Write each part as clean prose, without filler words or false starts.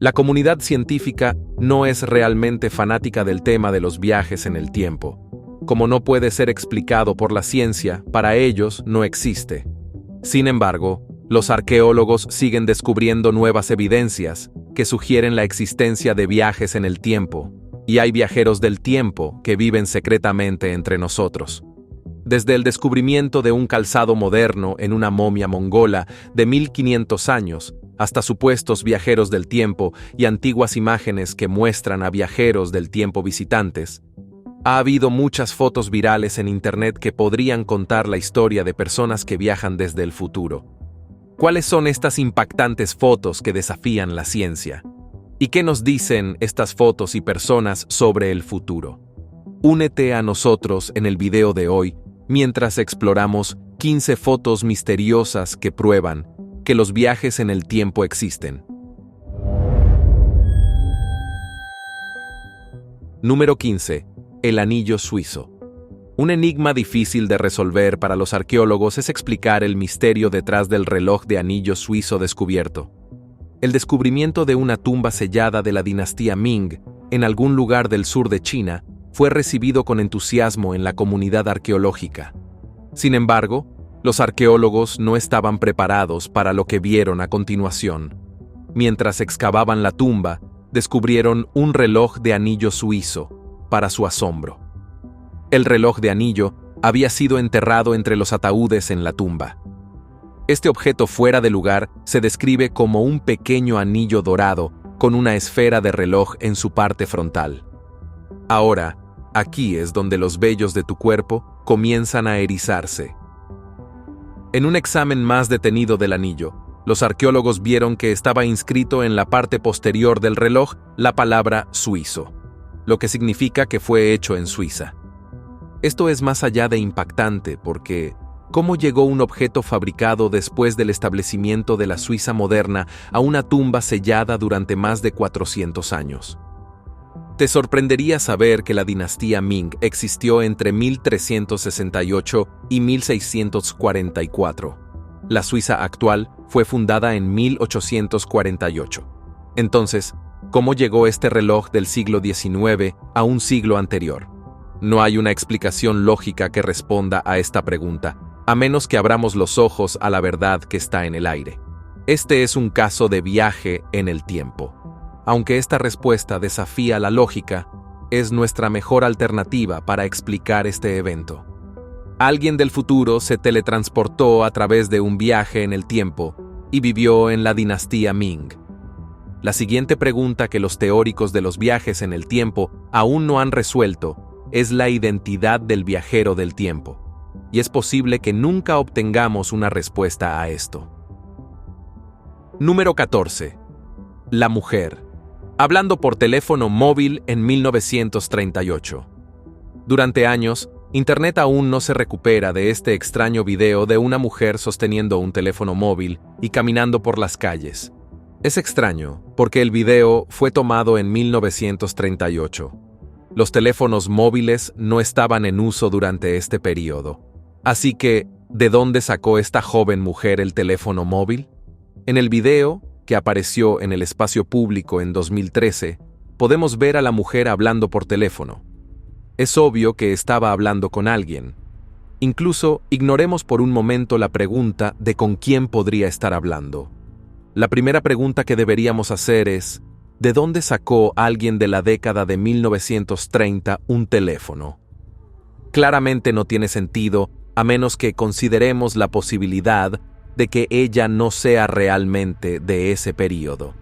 La comunidad científica no es realmente fanática del tema de los viajes en el tiempo. Como no puede ser explicado por la ciencia, para ellos no existe. Sin embargo, los arqueólogos siguen descubriendo nuevas evidencias que sugieren la existencia de viajes en el tiempo, y hay viajeros del tiempo que viven secretamente entre nosotros. Desde el descubrimiento de un calzado moderno en una momia mongola de 1500 años, hasta supuestos viajeros del tiempo y antiguas imágenes que muestran a viajeros del tiempo visitantes, ha habido muchas fotos virales en Internet que podrían contar la historia de personas que viajan desde el futuro. ¿Cuáles son estas impactantes fotos que desafían la ciencia? ¿Y qué nos dicen estas fotos y personas sobre el futuro? Únete a nosotros en el video de hoy mientras exploramos 15 fotos misteriosas que prueban que los viajes en el tiempo existen. Número 15. El anillo suizo. Un enigma difícil de resolver para los arqueólogos es explicar el misterio detrás del reloj de anillo suizo descubierto. El descubrimiento de una tumba sellada de la dinastía Ming en algún lugar del sur de China fue recibido con entusiasmo en la comunidad arqueológica. Sin embargo, los arqueólogos no estaban preparados para lo que vieron a continuación. Mientras excavaban la tumba, descubrieron un reloj de anillo suizo, para su asombro. El reloj de anillo había sido enterrado entre los ataúdes en la tumba. Este objeto fuera de lugar se describe como un pequeño anillo dorado con una esfera de reloj en su parte frontal. Ahora, aquí es donde los vellos de tu cuerpo comienzan a erizarse. En un examen más detenido del anillo, los arqueólogos vieron que estaba inscrito en la parte posterior del reloj la palabra suizo, lo que significa que fue hecho en Suiza. Esto es más allá de impactante porque, ¿cómo llegó un objeto fabricado después del establecimiento de la Suiza moderna a una tumba sellada durante más de 400 años? Te sorprendería saber que la dinastía Ming existió entre 1368 y 1644. La Suiza actual fue fundada en 1848. Entonces, ¿cómo llegó este reloj del siglo XIX a un siglo anterior? No hay una explicación lógica que responda a esta pregunta, a menos que abramos los ojos a la verdad que está en el aire. Este es un caso de viaje en el tiempo. Aunque esta respuesta desafía la lógica, es nuestra mejor alternativa para explicar este evento. Alguien del futuro se teletransportó a través de un viaje en el tiempo y vivió en la dinastía Ming. La siguiente pregunta que los teóricos de los viajes en el tiempo aún no han resuelto es la identidad del viajero del tiempo, y es posible que nunca obtengamos una respuesta a esto. Número 14. La mujer. Hablando por teléfono móvil en 1938. Durante años, Internet aún no se recupera de este extraño video de una mujer sosteniendo un teléfono móvil y caminando por las calles. Es extraño, porque el video fue tomado en 1938. Los teléfonos móviles no estaban en uso durante este periodo. Así que, ¿de dónde sacó esta joven mujer el teléfono móvil? En el video, que apareció en el espacio público en 2013, podemos ver a la mujer hablando por teléfono. Es obvio que estaba hablando con alguien. Incluso, ignoremos por un momento la pregunta de con quién podría estar hablando. La primera pregunta que deberíamos hacer es, ¿de dónde sacó alguien de la década de 1930 un teléfono? Claramente no tiene sentido, a menos que consideremos la posibilidad de que ella no sea realmente de ese período.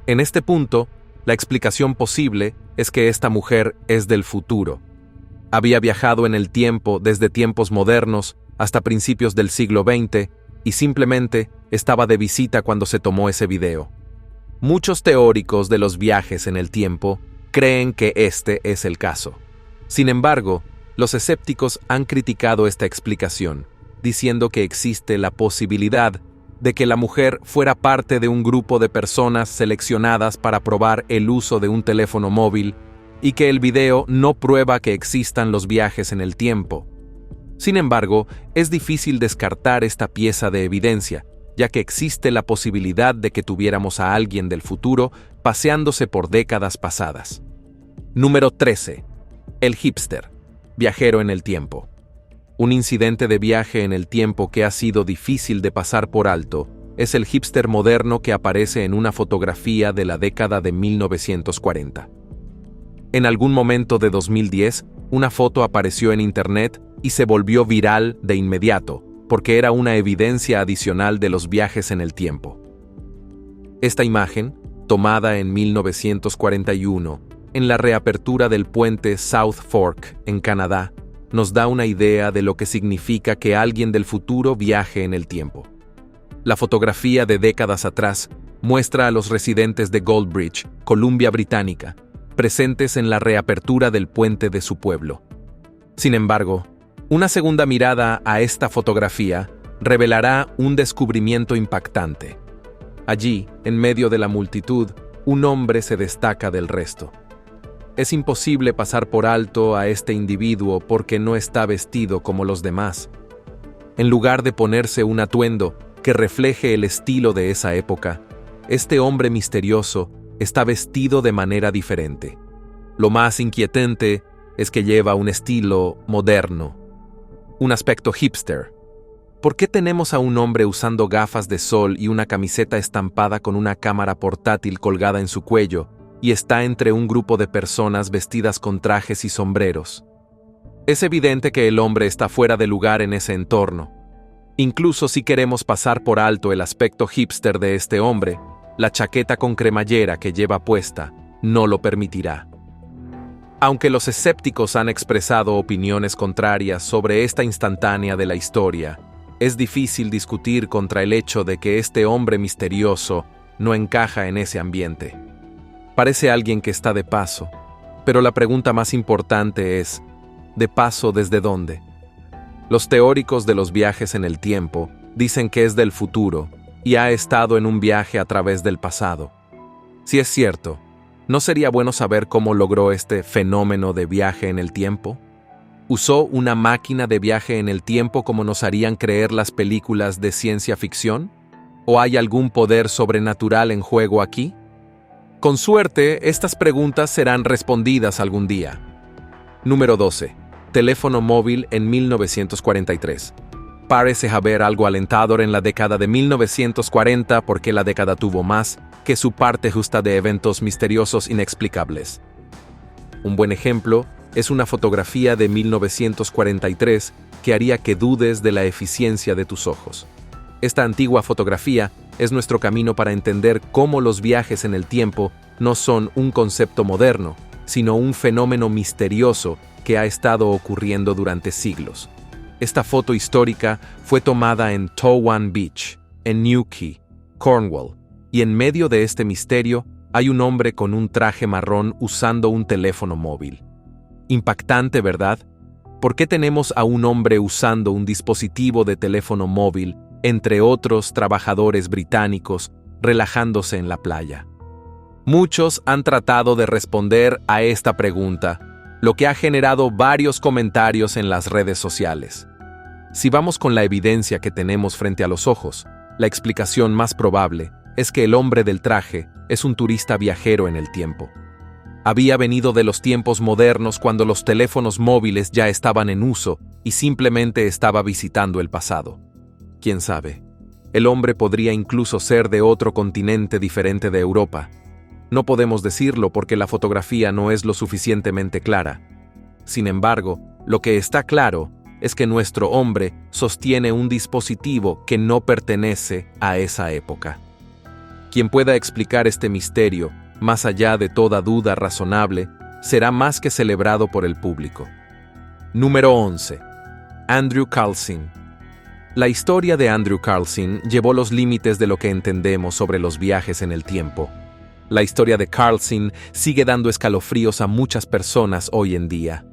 En este punto, la explicación posible es que esta mujer es del futuro. Había viajado en el tiempo desde tiempos modernos hasta principios del siglo XX y simplemente estaba de visita cuando se tomó ese video. Muchos teóricos de los viajes en el tiempo creen que este es el caso. Sin embargo, los escépticos han criticado esta explicación, diciendo que existe la posibilidad de que la mujer fuera parte de un grupo de personas seleccionadas para probar el uso de un teléfono móvil y que el video no prueba que existan los viajes en el tiempo. Sin embargo, es difícil descartar esta pieza de evidencia, ya que existe la posibilidad de que tuviéramos a alguien del futuro paseándose por décadas pasadas. Número 13. El hipster, viajero en el tiempo. Un incidente de viaje en el tiempo que ha sido difícil de pasar por alto es el hipster moderno que aparece en una fotografía de la década de 1940. En algún momento de 2010, una foto apareció en Internet y se volvió viral de inmediato, porque era una evidencia adicional de los viajes en el tiempo. Esta imagen, tomada en 1941, en la reapertura del puente South Fork, en Canadá, nos da una idea de lo que significa que alguien del futuro viaje en el tiempo. La fotografía de décadas atrás muestra a los residentes de Goldbridge, Columbia Británica, presentes en la reapertura del puente de su pueblo. Sin embargo, una segunda mirada a esta fotografía revelará un descubrimiento impactante. Allí, en medio de la multitud, un hombre se destaca del resto. Es imposible pasar por alto a este individuo porque no está vestido como los demás. En lugar de ponerse un atuendo que refleje el estilo de esa época, este hombre misterioso está vestido de manera diferente. Lo más inquietante es que lleva un estilo moderno, un aspecto hipster. ¿Por qué tenemos a un hombre usando gafas de sol y una camiseta estampada con una cámara portátil colgada en su cuello y está entre un grupo de personas vestidas con trajes y sombreros? Es evidente que el hombre está fuera de lugar en ese entorno. Incluso si queremos pasar por alto el aspecto hipster de este hombre, la chaqueta con cremallera que lleva puesta no lo permitirá. Aunque los escépticos han expresado opiniones contrarias sobre esta instantánea de la historia, es difícil discutir contra el hecho de que este hombre misterioso no encaja en ese ambiente. Parece alguien que está de paso, pero la pregunta más importante es, ¿de paso desde dónde? Los teóricos de los viajes en el tiempo dicen que es del futuro y ha estado en un viaje a través del pasado. Si es cierto, ¿no sería bueno saber cómo logró este fenómeno de viaje en el tiempo? ¿Usó una máquina de viaje en el tiempo como nos harían creer las películas de ciencia ficción? ¿O hay algún poder sobrenatural en juego aquí? Con suerte, estas preguntas serán respondidas algún día. Número 12. Teléfono móvil en 1943. Parece haber algo alentador en la década de 1940 porque la década tuvo más que su parte justa de eventos misteriosos inexplicables. Un buen ejemplo es una fotografía de 1943 que haría que dudes de la eficiencia de tus ojos. Esta antigua fotografía es nuestro camino para entender cómo los viajes en el tiempo no son un concepto moderno, sino un fenómeno misterioso que ha estado ocurriendo durante siglos. Esta foto histórica fue tomada en Towan Beach, en Newquay, Cornwall, y en medio de este misterio hay un hombre con un traje marrón usando un teléfono móvil. Impactante, ¿verdad? ¿Por qué tenemos a un hombre usando un dispositivo de teléfono móvil, entre otros trabajadores británicos, relajándose en la playa? Muchos han tratado de responder a esta pregunta, lo que ha generado varios comentarios en las redes sociales. Si vamos con la evidencia que tenemos frente a los ojos, la explicación más probable es que el hombre del traje es un turista viajero en el tiempo. Había venido de los tiempos modernos cuando los teléfonos móviles ya estaban en uso y simplemente estaba visitando el pasado. ¿Quién sabe? El hombre podría incluso ser de otro continente diferente de Europa. No podemos decirlo porque la fotografía no es lo suficientemente clara. Sin embargo, lo que está claro es que nuestro hombre sostiene un dispositivo que no pertenece a esa época. Quien pueda explicar este misterio, más allá de toda duda razonable, será más que celebrado por el público. Número 11. Andrew Carlson. La historia de Andrew Carlson llevó los límites de lo que entendemos sobre los viajes en el tiempo. La historia de Carlson sigue dando escalofríos a muchas personas hoy en día.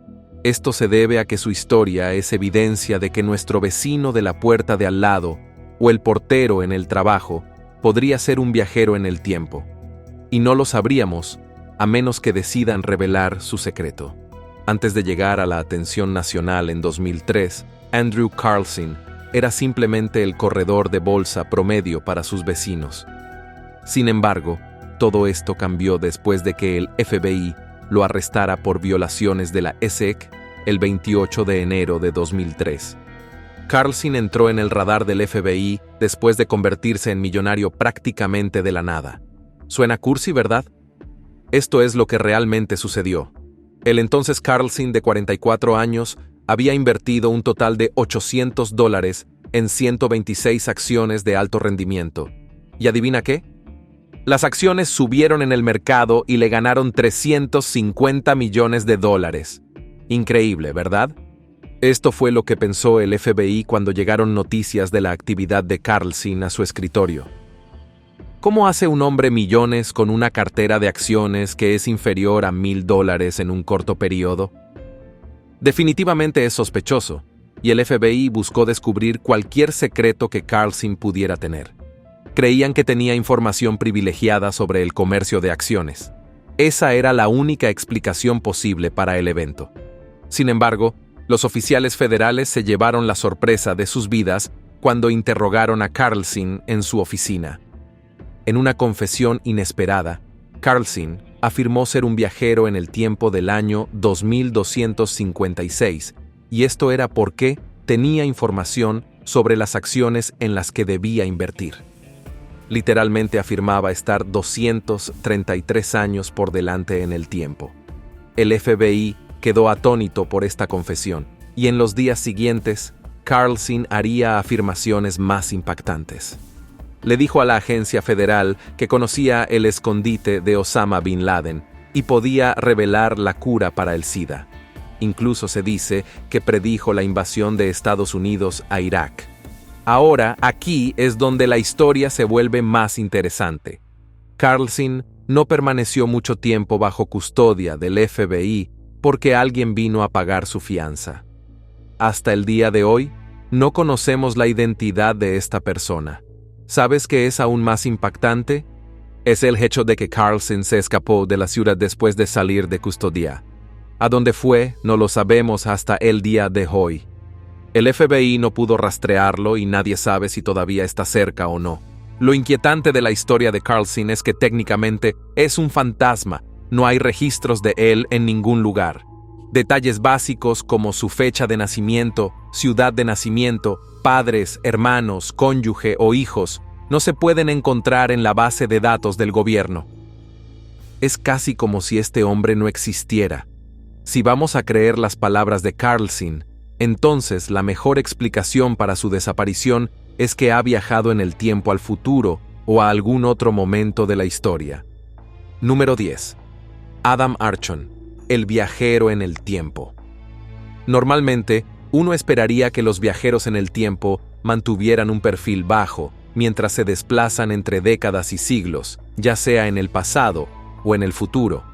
Esto se debe a que su historia es evidencia de que nuestro vecino de la puerta de al lado o el portero en el trabajo podría ser un viajero en el tiempo. Y no lo sabríamos a menos que decidan revelar su secreto. Antes de llegar a la atención nacional en 2003, Andrew Carlson era simplemente el corredor de bolsa promedio para sus vecinos. Sin embargo, Todo esto cambió después de que el FBI lo arrestara por violaciones de la SEC el 28 de enero de 2003. Carlson entró en el radar del FBI después de convertirse en millonario prácticamente de la nada. Suena cursi, ¿verdad? Esto es lo que realmente sucedió. El entonces Carlson, de 44 años, había invertido un total de $800 en 126 acciones de alto rendimiento. ¿Y adivina qué? Las acciones subieron en el mercado y le ganaron $350 millones. Increíble, ¿verdad? Esto fue lo que pensó el FBI cuando llegaron noticias de la actividad de Carlson a su escritorio. ¿Cómo hace un hombre millones con una cartera de acciones que es inferior a $1,000 en un corto periodo? Definitivamente es sospechoso, y el FBI buscó descubrir cualquier secreto que Carlson pudiera tener. Creían que tenía información privilegiada sobre el comercio de acciones. Esa era la única explicación posible para el evento. Sin embargo, los oficiales federales se llevaron la sorpresa de sus vidas cuando interrogaron a Carlson en su oficina. En una confesión inesperada, Carlson afirmó ser un viajero en el tiempo del año 2256, y esto era porque tenía información sobre las acciones en las que debía invertir. Literalmente afirmaba estar 233 años por delante en el tiempo. El FBI quedó atónito por esta confesión, y en los días siguientes, Carlson haría afirmaciones más impactantes. Le dijo a la agencia federal que conocía el escondite de Osama Bin Laden y podía revelar la cura para el SIDA. Incluso se dice que predijo la invasión de Estados Unidos a Irak. Ahora, aquí es donde la historia se vuelve más interesante. Carlson no permaneció mucho tiempo bajo custodia del FBI porque alguien vino a pagar su fianza. Hasta el día de hoy, no conocemos la identidad de esta persona. ¿Sabes qué es aún más impactante? Es el hecho de que Carlson se escapó de la ciudad después de salir de custodia. A dónde fue, no lo sabemos hasta el día de hoy. El FBI no pudo rastrearlo y nadie sabe si todavía está cerca o no. Lo inquietante de la historia de Carlson es que técnicamente es un fantasma. No hay registros de él en ningún lugar. Detalles básicos como su fecha de nacimiento, ciudad de nacimiento, padres, hermanos, cónyuge o hijos no se pueden encontrar en la base de datos del gobierno. Es casi como si este hombre no existiera. Si vamos a creer las palabras de Carlson, entonces la mejor explicación para su desaparición es que ha viajado en el tiempo al futuro o a algún otro momento de la historia. Número 10. Adam Archon, el viajero en el tiempo. Normalmente, uno esperaría que los viajeros en el tiempo mantuvieran un perfil bajo mientras se desplazan entre décadas y siglos, ya sea en el pasado o en el futuro.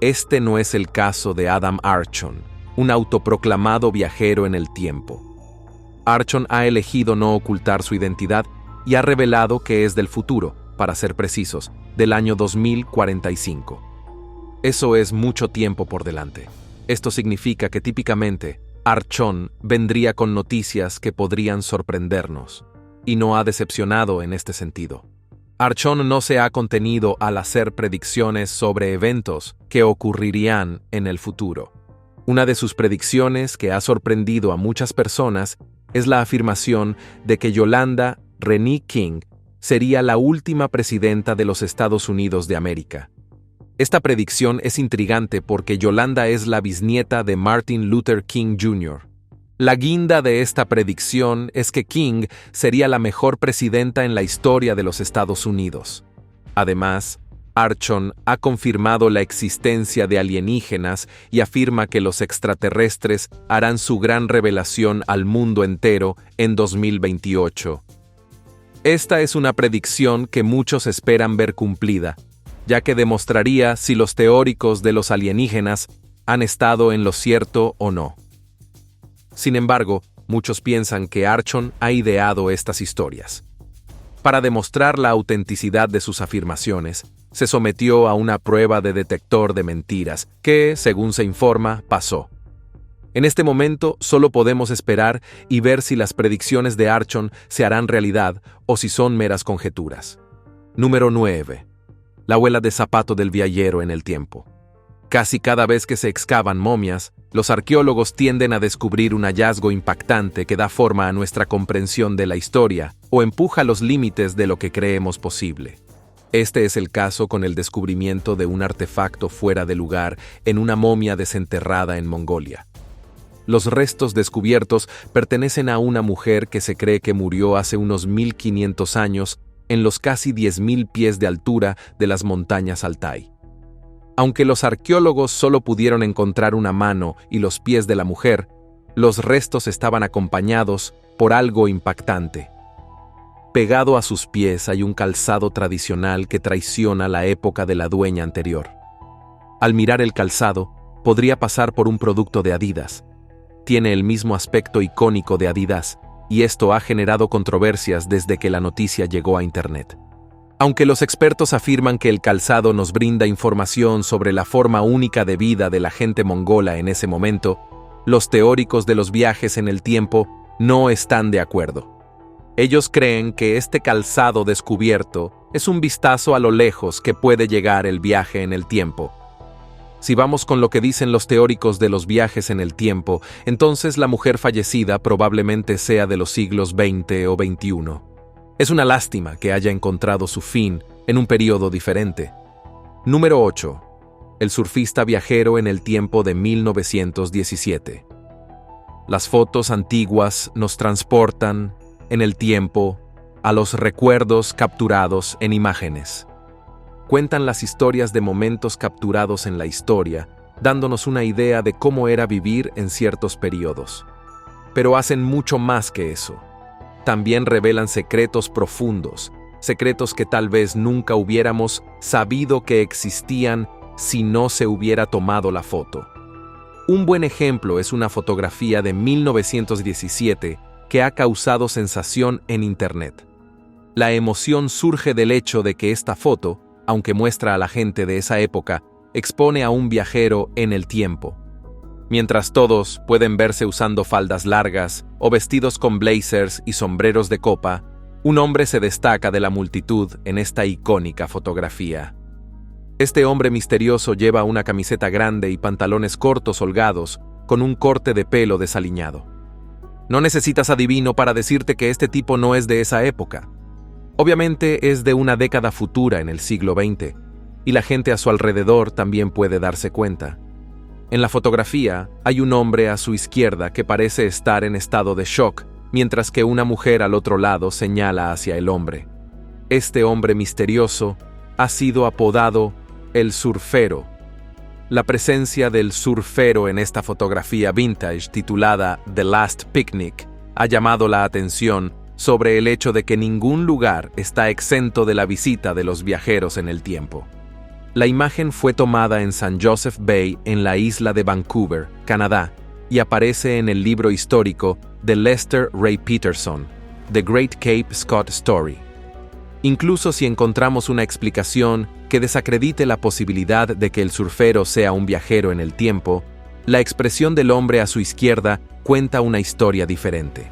Este no es el caso de Adam Archon, un autoproclamado viajero en el tiempo. Archon ha elegido no ocultar su identidad y ha revelado que es del futuro, para ser precisos, del año 2045. Eso es mucho tiempo por delante. Esto significa que típicamente Archon vendría con noticias que podrían sorprendernos, y no ha decepcionado en este sentido. Archon no se ha contenido al hacer predicciones sobre eventos que ocurrirían en el futuro. Una de sus predicciones que ha sorprendido a muchas personas es la afirmación de que Yolanda Renee King sería la última presidenta de los Estados Unidos de América. Esta predicción es intrigante porque Yolanda es la bisnieta de Martin Luther King Jr. La guinda de esta predicción es que King sería la mejor presidenta en la historia de los Estados Unidos. Además, Archon ha confirmado la existencia de alienígenas y afirma que los extraterrestres harán su gran revelación al mundo entero en 2028. Esta es una predicción que muchos esperan ver cumplida, ya que demostraría si los teóricos de los alienígenas han estado en lo cierto o no. Sin embargo, muchos piensan que Archon ha ideado estas historias. Para demostrar la autenticidad de sus afirmaciones, se sometió a una prueba de detector de mentiras que, según se informa, pasó. En este momento solo podemos esperar y ver si las predicciones de Archon se harán realidad o si son meras conjeturas. Número 9. la huella de zapato del viajero en el tiempo. Casi cada vez que se excavan momias, los arqueólogos tienden a descubrir un hallazgo impactante que da forma a nuestra comprensión de la historia o empuja los límites de lo que creemos posible. Este es el caso con el descubrimiento de un artefacto fuera de lugar en una momia desenterrada en Mongolia. Los restos descubiertos pertenecen a una mujer que se cree que murió hace unos 1500 años en los casi 10.000 pies de altura de las montañas Altai. Aunque los arqueólogos solo pudieron encontrar una mano y los pies de la mujer, los restos estaban acompañados por algo impactante. Pegado a sus pies hay un calzado tradicional que traiciona la época de la dueña anterior. Al mirar el calzado, podría pasar por un producto de Adidas. Tiene el mismo aspecto icónico de Adidas, y esto ha generado controversias desde que la noticia llegó a Internet. Aunque los expertos afirman que el calzado nos brinda información sobre la forma única de vida de la gente mongola en ese momento, los teóricos de los viajes en el tiempo no están de acuerdo. Ellos creen que este calzado descubierto es un vistazo a lo lejos que puede llegar el viaje en el tiempo. Si vamos con lo que dicen los teóricos de los viajes en el tiempo, entonces la mujer fallecida probablemente sea de los siglos XX o XXI. Es una lástima que haya encontrado su fin en un periodo diferente. Número 8. El surfista viajero en el tiempo de 1917. Las fotos antiguas nos transportan en el tiempo a los recuerdos capturados en imágenes. Cuentan las historias de momentos capturados en la historia, dándonos una idea de cómo era vivir en ciertos periodos. Pero hacen mucho más que eso. También revelan secretos profundos, secretos que tal vez nunca hubiéramos sabido que existían si no se hubiera tomado la foto. Un buen ejemplo es una fotografía de 1917 que ha causado sensación en Internet. La emoción surge del hecho de que esta foto, aunque muestra a la gente de esa época, expone a un viajero en el tiempo. Mientras todos pueden verse usando faldas largas o vestidos con blazers y sombreros de copa, un hombre se destaca de la multitud en esta icónica fotografía. Este hombre misterioso lleva una camiseta grande y pantalones cortos holgados con un corte de pelo desaliñado. No necesitas adivino para decirte que este tipo no es de esa época. Obviamente es de una década futura en el siglo XX, y la gente a su alrededor también puede darse cuenta. En la fotografía hay un hombre a su izquierda que parece estar en estado de shock, mientras que una mujer al otro lado señala hacia el hombre. Este hombre misterioso ha sido apodado el surfero. La presencia del surfero en esta fotografía vintage titulada The Last Picnic ha llamado la atención sobre el hecho de que ningún lugar está exento de la visita de los viajeros en el tiempo. La imagen fue tomada en St. Joseph Bay, en la isla de Vancouver, Canadá, y aparece en el libro histórico de Lester Ray Peterson, The Great Cape Scott Story. Incluso si encontramos una explicación que desacredite la posibilidad de que el surfero sea un viajero en el tiempo, la expresión del hombre a su izquierda cuenta una historia diferente.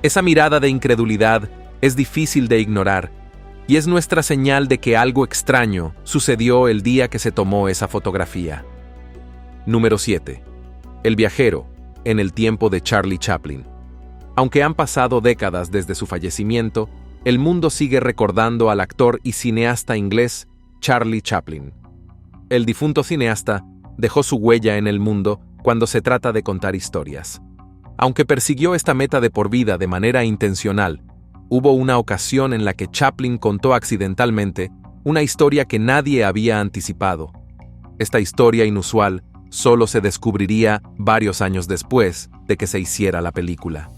Esa mirada de incredulidad es difícil de ignorar, y es nuestra señal de que algo extraño sucedió el día que se tomó esa fotografía. Número 7. El viajero, en el tiempo de Charlie Chaplin. Aunque han pasado décadas desde su fallecimiento, el mundo sigue recordando al actor y cineasta inglés Charlie Chaplin. El difunto cineasta dejó su huella en el mundo cuando se trata de contar historias. Aunque persiguió esta meta de por vida de manera intencional, hubo una ocasión en la que Chaplin contó accidentalmente una historia que nadie había anticipado. Esta historia inusual solo se descubriría varios años después de que se hiciera la película.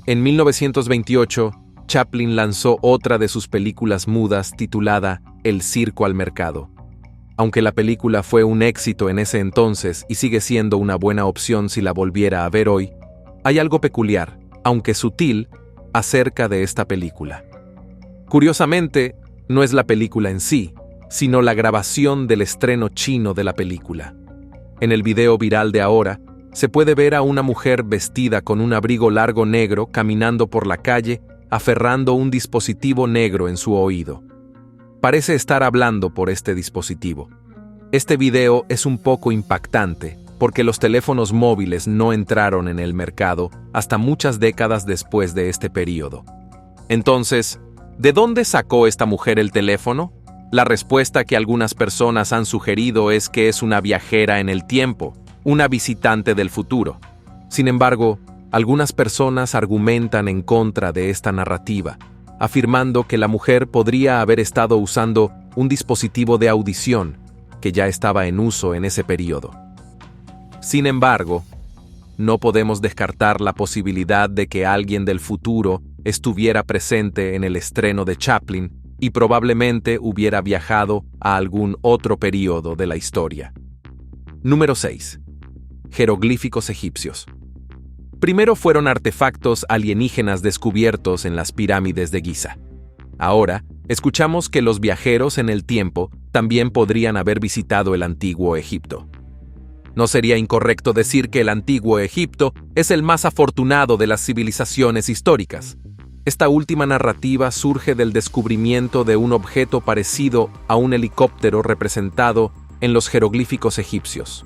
En 1928, Chaplin lanzó otra de sus películas mudas titulada El circo al mercado. Aunque la película fue un éxito en ese entonces y sigue siendo una buena opción si la volviera a ver hoy, hay algo peculiar, aunque sutil, acerca de esta película. Curiosamente, no es la película en sí, sino la grabación del estreno chino de la película. En el video viral de ahora, se puede ver a una mujer vestida con un abrigo largo negro caminando por la calle, aferrando un dispositivo negro en su oído. parece estar hablando por este dispositivo. Este video es un poco impactante porque los teléfonos móviles no entraron en el mercado hasta muchas décadas después de este período. Entonces, ¿de dónde sacó esta mujer el teléfono? La respuesta que algunas personas han sugerido es que es una viajera en el tiempo, una visitante del futuro. Sin embargo, algunas personas argumentan en contra de esta narrativa, afirmando que la mujer podría haber estado usando un dispositivo de audición que ya estaba en uso en ese periodo. Sin embargo, no podemos descartar la posibilidad de que alguien del futuro estuviera presente en el estreno de Chaplin y probablemente hubiera viajado a algún otro periodo de la historia. Número 6. Jeroglíficos egipcios. Primero fueron artefactos alienígenas descubiertos en las pirámides de Giza. Ahora, escuchamos que los viajeros en el tiempo también podrían haber visitado el antiguo Egipto. No sería incorrecto decir que el antiguo Egipto es el más afortunado de las civilizaciones históricas. Esta última narrativa surge del descubrimiento de un objeto parecido a un helicóptero representado en los jeroglíficos egipcios.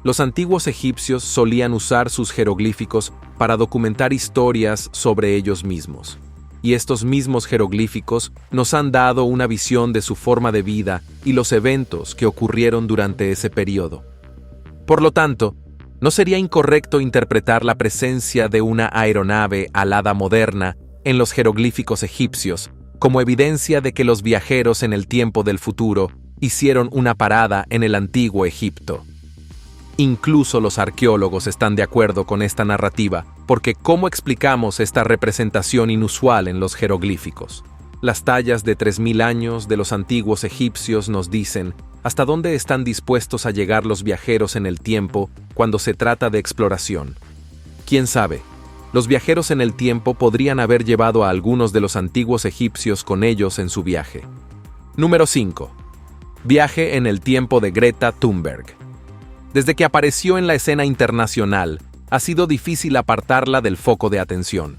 Los antiguos egipcios solían usar sus jeroglíficos para documentar historias sobre ellos mismos, y estos mismos jeroglíficos nos han dado una visión de su forma de vida y los eventos que ocurrieron durante ese periodo. Por lo tanto, no sería incorrecto interpretar la presencia de una aeronave alada moderna en los jeroglíficos egipcios como evidencia de que los viajeros en el tiempo del futuro hicieron una parada en el antiguo Egipto. Incluso los arqueólogos están de acuerdo con esta narrativa, porque ¿cómo explicamos esta representación inusual en los jeroglíficos? Las tallas de 3000 años de los antiguos egipcios nos dicen hasta dónde están dispuestos a llegar los viajeros en el tiempo cuando se trata de exploración. ¿Quién sabe? Los viajeros en el tiempo podrían haber llevado a algunos de los antiguos egipcios con ellos en su viaje. Número 5. Viaje en el tiempo de Greta Thunberg. Desde que apareció en la escena internacional, ha sido difícil apartarla del foco de atención.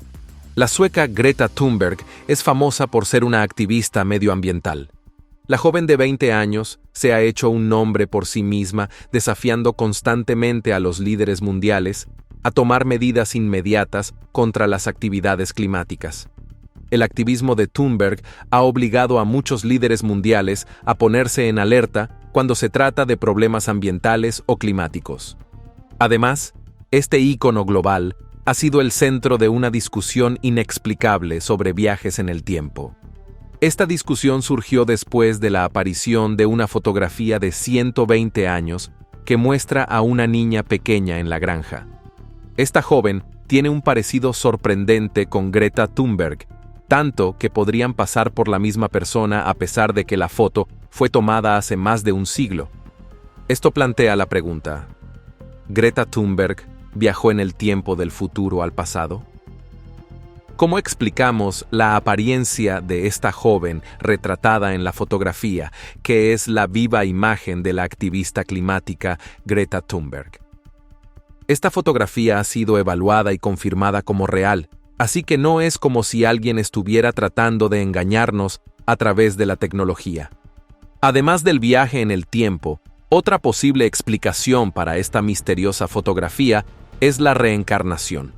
La sueca Greta Thunberg es famosa por ser una activista medioambiental. La joven de 20 años se ha hecho un nombre por sí misma, desafiando constantemente a los líderes mundiales a tomar medidas inmediatas contra las actividades climáticas. El activismo de Thunberg ha obligado a muchos líderes mundiales a ponerse en alerta cuando se trata de problemas ambientales o climáticos. Además, este ícono global ha sido el centro de una discusión inexplicable sobre viajes en el tiempo. Esta discusión surgió después de la aparición de una fotografía de 120 años que muestra a una niña pequeña en la granja. Esta joven tiene un parecido sorprendente con Greta Thunberg, tanto que podrían pasar por la misma persona a pesar de que la foto fue tomada hace más de un siglo. Esto plantea la pregunta: ¿Greta Thunberg viajó en el tiempo del futuro al pasado? ¿Cómo explicamos la apariencia de esta joven retratada en la fotografía, que es la viva imagen de la activista climática Greta Thunberg? Esta fotografía ha sido evaluada y confirmada como real, así que no es como si alguien estuviera tratando de engañarnos a través de la tecnología. Además del viaje en el tiempo, otra posible explicación para esta misteriosa fotografía es la reencarnación.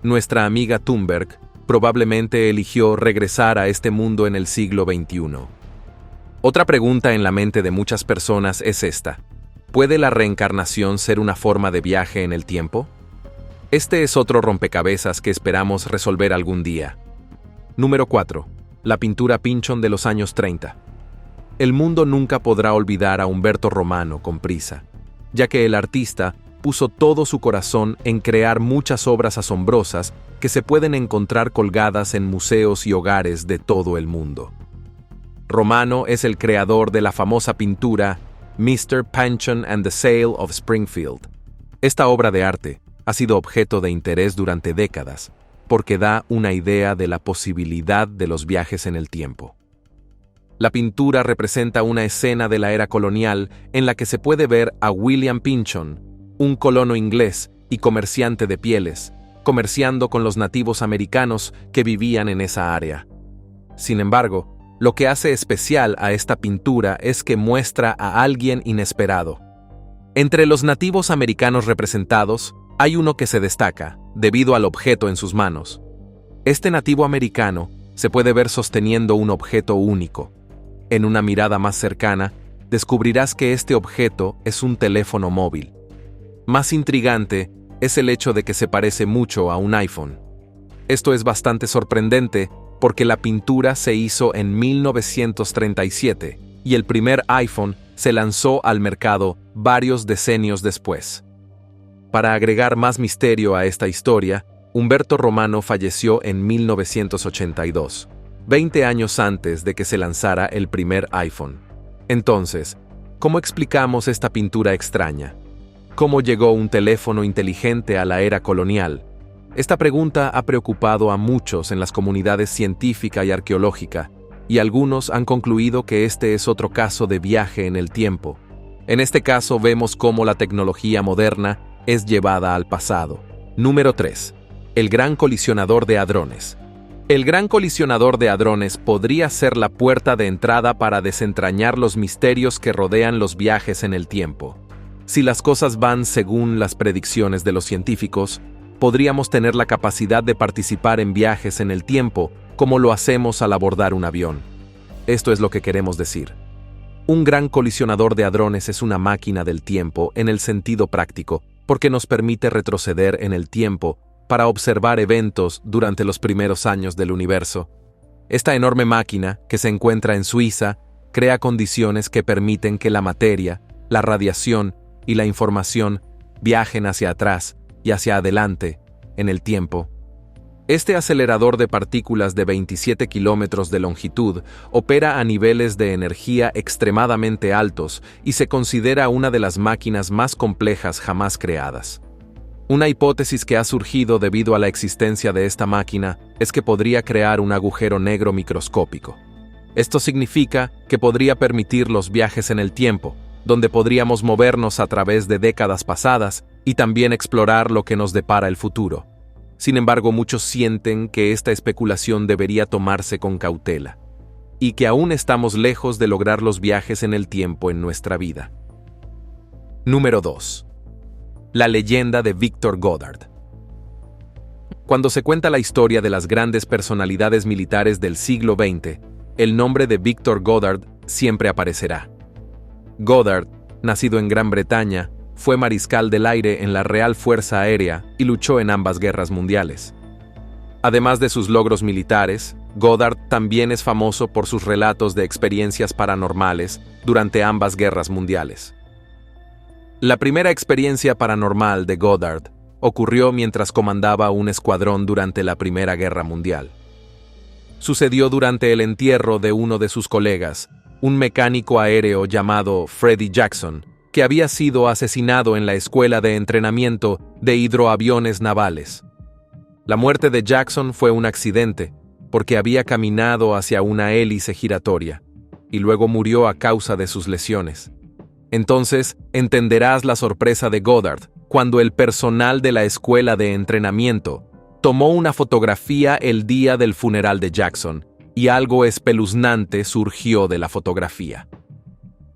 Nuestra amiga Thunberg probablemente eligió regresar a este mundo en el siglo XXI. Otra pregunta en la mente de muchas personas es esta: ¿puede la reencarnación ser una forma de viaje en el tiempo? Este es otro rompecabezas que esperamos resolver algún día. Número 4. La pintura Pynchon de los años 30. El mundo nunca podrá olvidar a Umberto Romano con prisa, ya que el artista puso todo su corazón en crear muchas obras asombrosas que se pueden encontrar colgadas en museos y hogares de todo el mundo. Romano es el creador de la famosa pintura Mr. Pynchon and the Sale of Springfield. Esta obra de arte ha sido objeto de interés durante décadas, porque da una idea de la posibilidad de los viajes en el tiempo. La pintura representa una escena de la era colonial en la que se puede ver a William Pynchon, un colono inglés y comerciante de pieles, comerciando con los nativos americanos que vivían en esa área. Sin embargo, Lo que hace especial a esta pintura es que muestra a alguien inesperado. Entre los nativos americanos representados, hay uno que se destaca, debido al objeto en sus manos. Este nativo americano se puede ver sosteniendo un objeto único. En una mirada más cercana, descubrirás que este objeto es un teléfono móvil. Más intrigante es el hecho de que se parece mucho a un iPhone. Esto es bastante sorprendente porque la pintura se hizo en 1937 y el primer iPhone se lanzó al mercado varios decenios después. Para agregar más misterio a esta historia, Humberto Romano falleció en 1982, 20 años antes de que se lanzara el primer iPhone. Entonces, ¿cómo explicamos esta pintura extraña? ¿Cómo llegó un teléfono inteligente a la era colonial? Esta pregunta ha preocupado a muchos en las comunidades científica y arqueológica, y algunos han concluido que este es otro caso de viaje en el tiempo. En este caso vemos cómo la tecnología moderna es llevada al pasado. Número 3. El Gran Colisionador de Hadrones. El Gran Colisionador de Hadrones podría ser la puerta de entrada para desentrañar los misterios que rodean los viajes en el tiempo. Si las cosas van según las predicciones de los científicos, podríamos tener la capacidad de participar en viajes en el tiempo como lo hacemos al abordar un avión. Esto es lo que queremos decir. Un gran colisionador de hadrones es una máquina del tiempo en el sentido práctico, porque nos permite retroceder en el tiempo para observar eventos durante los primeros años del universo. Esta enorme máquina, que se encuentra en Suiza, crea condiciones que permiten que la materia, la radiación y la información viajen hacia atrás y hacia adelante en el tiempo. Este acelerador de partículas de 27 kilómetros de longitud opera a niveles de energía extremadamente altos y se considera una de las máquinas más complejas jamás creadas. Una hipótesis que ha surgido debido a la existencia de esta máquina es que podría crear un agujero negro microscópico. Esto significa que podría permitir los viajes en el tiempo, donde podríamos movernos a través de décadas pasadas y también explorar lo que nos depara el futuro. Sin embargo, muchos sienten que esta especulación debería tomarse con cautela, y que aún estamos lejos de lograr los viajes en el tiempo en nuestra vida. Número 2. La leyenda de Victor Goddard. Cuando se cuenta la historia de las grandes personalidades militares del siglo XX, el nombre de Victor Goddard siempre aparecerá. Goddard, nacido en Gran Bretaña, fue mariscal del aire en la Real Fuerza Aérea y luchó en ambas guerras mundiales. Además de sus logros militares, Goddard también es famoso por sus relatos de experiencias paranormales durante ambas guerras mundiales. La primera experiencia paranormal de Goddard ocurrió mientras comandaba un escuadrón durante la Primera Guerra Mundial. Sucedió durante el entierro de uno de sus colegas, un mecánico aéreo llamado Freddie Jackson, que había sido asesinado en la escuela de entrenamiento de hidroaviones navales. La muerte de Jackson fue un accidente, porque había caminado hacia una hélice giratoria, y luego murió a causa de sus lesiones. Entonces, entenderás la sorpresa de Goddard cuando el personal de la escuela de entrenamiento tomó una fotografía el día del funeral de Jackson, y algo espeluznante surgió de la fotografía.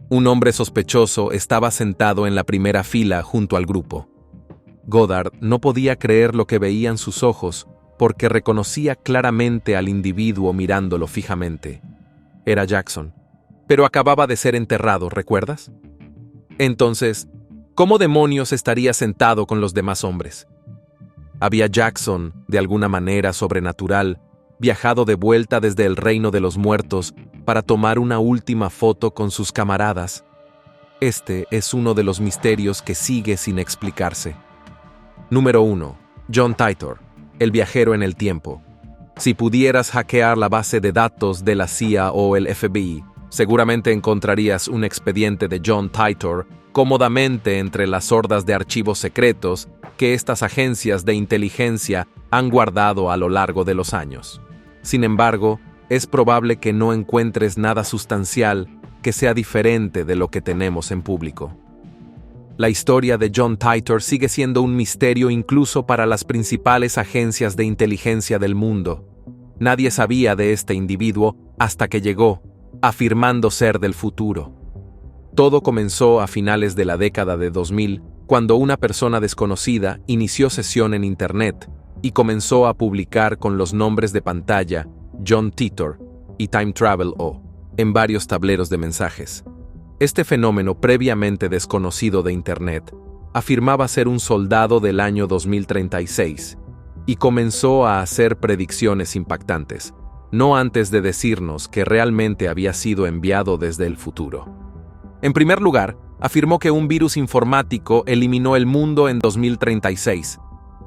Un hombre sospechoso estaba sentado en la primera fila junto al grupo. Goddard no podía creer lo que veían sus ojos porque reconocía claramente al individuo mirándolo fijamente. Era Jackson, pero acababa de ser enterrado, ¿recuerdas? Entonces, ¿cómo demonios estaría sentado con los demás hombres? ¿Había Jackson, de alguna manera sobrenatural, viajado de vuelta desde el reino de los muertos para tomar una última foto con sus camaradas? Este es uno de los misterios que sigue sin explicarse. Número 1. John Titor, el viajero en el tiempo. Si pudieras hackear la base de datos de la CIA o el FBI, seguramente encontrarías un expediente de John Titor cómodamente entre las hordas de archivos secretos que estas agencias de inteligencia han guardado a lo largo de los años. Sin embargo, es probable que no encuentres nada sustancial que sea diferente de lo que tenemos en público. La historia de John Titor sigue siendo un misterio incluso para las principales agencias de inteligencia del mundo. Nadie sabía de este individuo hasta que llegó, afirmando ser del futuro. Todo comenzó a finales de la década de 2000, cuando una persona desconocida inició sesión en Internet y comenzó a publicar con los nombres de pantalla John Titor y Time Travel O en varios tableros de mensajes. Este fenómeno previamente desconocido de Internet afirmaba ser un soldado del año 2036 y comenzó a hacer predicciones impactantes, no antes de decirnos que realmente había sido enviado desde el futuro. En primer lugar, afirmó que un virus informático eliminó el mundo en 2036.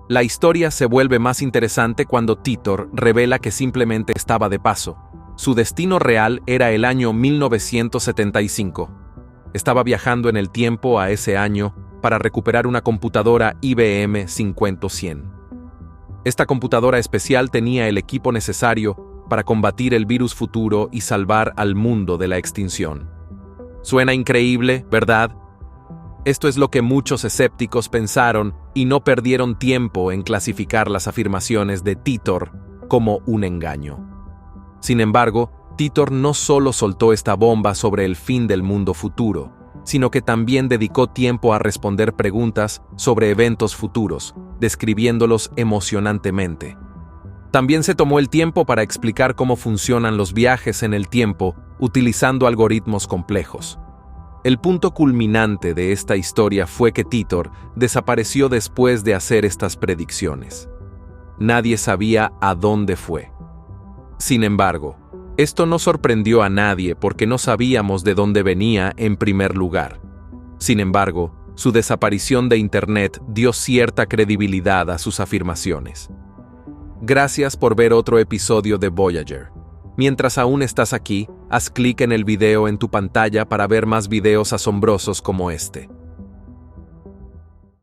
La historia se vuelve más interesante cuando Titor revela que simplemente estaba de paso. Su destino real era el año 1975. Estaba viajando en el tiempo a ese año para recuperar una computadora IBM 5100. Esta computadora especial tenía el equipo necesario para combatir el virus futuro y salvar al mundo de la extinción. Suena increíble, ¿verdad? Esto es lo que muchos escépticos pensaron y no perdieron tiempo en clasificar las afirmaciones de Titor como un engaño. Sin embargo, Titor no solo soltó esta bomba sobre el fin del mundo futuro, sino que también dedicó tiempo a responder preguntas sobre eventos futuros, describiéndolos emocionantemente. También se tomó el tiempo para explicar cómo funcionan los viajes en el tiempo utilizando algoritmos complejos. El punto culminante de esta historia fue que Titor desapareció después de hacer estas predicciones. Nadie sabía a dónde fue. Sin embargo, esto no sorprendió a nadie porque no sabíamos de dónde venía en primer lugar. Sin embargo, su desaparición de Internet dio cierta credibilidad a sus afirmaciones. Gracias por ver otro episodio de Voyager. Mientras aún estás aquí, haz clic en el video en tu pantalla para ver más videos asombrosos como este.